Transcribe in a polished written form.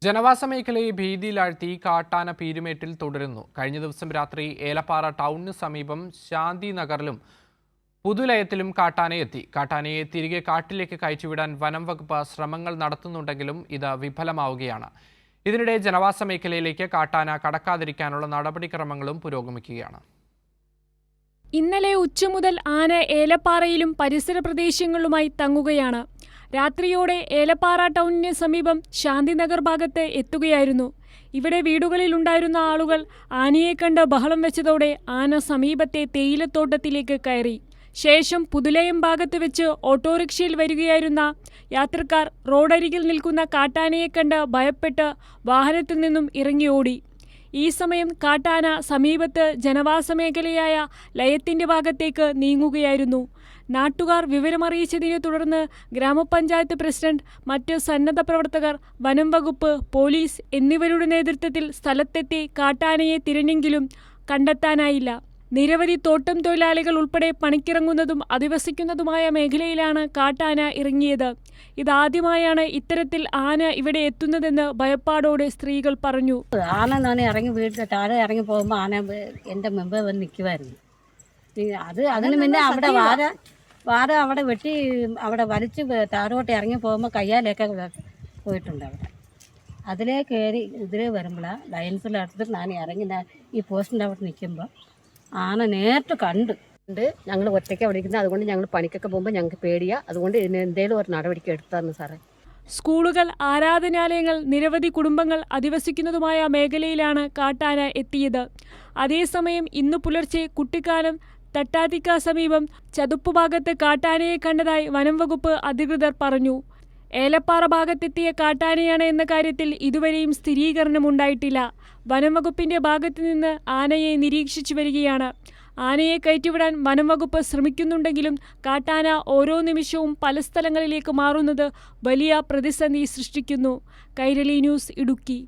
ജനവാസ മേഖലയെ ഭീതിയിലാഴ്ത്തി കാട്ടാന പീരുമേട്ടിൽ തുടരുന്നു. കഴിഞ്ഞ ദിവസം രാത്രി ഏലപ്പാറ ടൗണിന് സമീപം ശാന്തി നഗറിലും പുതുലയത്തിലും കാട്ടാനയെത്തി. കാട്ടാനയെ തിരികെ കാട്ടിലേക്ക് കയറ്റിവിടാൻ വനം വകുപ്പ് ശ്രമങ്ങൾ നടത്തുന്നുണ്ടെങ്കിലും ഇത് വിഫലമാവുകയാണ്. ഇതിനിടെ ജനവാസ മേഖലയിലേക്ക് കാട്ടാന കടക്കാതിരിക്കാനുള്ള നടപടിക്രമങ്ങളും പുരോഗമിക്കുകയാണ്. ഇന്നലെ ഉച്ച മുതൽ ആന ഏലപ്പാറയിലും പരിസര പ്രദേശങ്ങളുമായി തങ്ങുകയാണ്. രാത്രിയോടെ ഏലപ്പാറ ടൗണിന് സമീപം ശാന്തിനഗർ ഭാഗത്ത് എത്തുകയായിരുന്നു. ഇവിടെ വീടുകളിലുണ്ടായിരുന്ന ആളുകൾ ആനയെ കണ്ട് ബഹളം വെച്ചതോടെ ആന സമീപത്തെ തേയിലത്തോട്ടത്തിലേക്ക് കയറി. ശേഷം പുതുലയം ഭാഗത്ത് വെച്ച് ഓട്ടോറിക്ഷയിൽ വരികയായിരുന്ന യാത്രക്കാർ റോഡരികിൽ നിൽക്കുന്ന കാട്ടാനയെ കണ്ട് ഭയപ്പെട്ട് വാഹനത്തിൽ നിന്നും ഇറങ്ങി ഓടി. ഈ സമയം കാട്ടാന സമീപത്ത് ജനവാസ മേഖലയായ ലയത്തിന്റെ ഭാഗത്തേക്ക് നീങ്ങുകയായിരുന്നു. നാട്ടുകാർ വിവരമറിയിച്ചതിനെ തുടർന്ന് ഗ്രാമപഞ്ചായത്ത് പ്രസിഡന്റ്, മറ്റ് സന്നദ്ധ പ്രവർത്തകർ, വനം വകുപ്പ്, പോലീസ് എന്നിവരുടെ നേതൃത്വത്തിൽ സ്ഥലത്തെത്തി കാട്ടാനയെ തിരഞ്ഞെങ്കിലും കണ്ടെത്താനായില്ല. നിരവധി തോട്ടം തൊഴിലാളികൾ ഉൾപ്പെടെ പണിക്കിറങ്ങുന്നതും അധിവസിക്കുന്നതുമായ മേഖലയിലാണ് കാട്ടാന ഇറങ്ങിയത്. ഇതാദ്യമായാണ് ഇത്തരത്തിൽ ആന ഇവിടെ എത്തുന്നതെന്ന് ഭയപ്പാടോടെ സ്ത്രീകൾ പറഞ്ഞു. ആന ഞാൻ ഇറങ്ങി വീട്ടിൽ താഴെ ഇറങ്ങി പോകുമ്പോൾ ആന എൻ്റെ മുമ്പേ വന്ന് നിൽക്കുമായിരുന്നു. അതിന് മുന്നേ അവിടെ വാര അവിടെ വെട്ടി അവിടെ വലിച്ച് താഴോട്ട് ഇറങ്ങി പോകുമ്പോൾ കയ്യാലൊക്കെ പോയിട്ടുണ്ട്. അവിടെ അതിലേ കയറി ഇതിലേ വരുമ്പോഴാണ് ലയൻസിലെടുത്തിട്ട് ഞാൻ ഇറങ്ങി ഈ പോസ്റ്റിൻ്റെ അവിടെ നിൽക്കുമ്പോൾ ആന നേരിട്ട് കണ്ട് ഞങ്ങൾ ഒറ്റയ്ക്ക് അവിടെ ഇരിക്കുന്നത്. അതുകൊണ്ട് ഞങ്ങൾ പണിക്കൊക്കെ പോകുമ്പോൾ ഞങ്ങൾക്ക് പേടിയാണ്. അതുകൊണ്ട് ഇതിന് എന്തെങ്കിലും ഒരു നടപടിക്ക് എടുത്താന്ന് സാറേ. സ്കൂളുകൾ, ആരാധനാലയങ്ങൾ, നിരവധി കുടുംബങ്ങൾ അധിവസിക്കുന്നതുമായ മേഖലയിലാണ് കാട്ടാന എത്തിയത്. അതേസമയം ഇന്ന് പുലർച്ചെ കുട്ടിക്കാനം തട്ടാത്തിക്ക സമീപം ചതുപ്പ് ഭാഗത്ത് കാട്ടാനയെ കണ്ടതായി വനം വകുപ്പ് അധികൃതർ പറഞ്ഞു. ഏലപ്പാറ ഭാഗത്തെത്തിയ കാട്ടാനയാണ് എന്ന കാര്യത്തിൽ ഇതുവരെയും സ്ഥിരീകരണമുണ്ടായിട്ടില്ല. വനം വകുപ്പിന്റെ ഭാഗത്തു നിന്ന് ആനയെ നിരീക്ഷിച്ചു വരികയാണ്. ആനയെ കയറ്റിവിടാൻ വനം വകുപ്പ് ശ്രമിക്കുന്നുണ്ടെങ്കിലും കാട്ടാന ഓരോ നിമിഷവും പല സ്ഥലങ്ങളിലേക്ക് മാറുന്നത് വലിയ പ്രതിസന്ധി സൃഷ്ടിക്കുന്നു. കൈരളി ന്യൂസ്, ഇടുക്കി.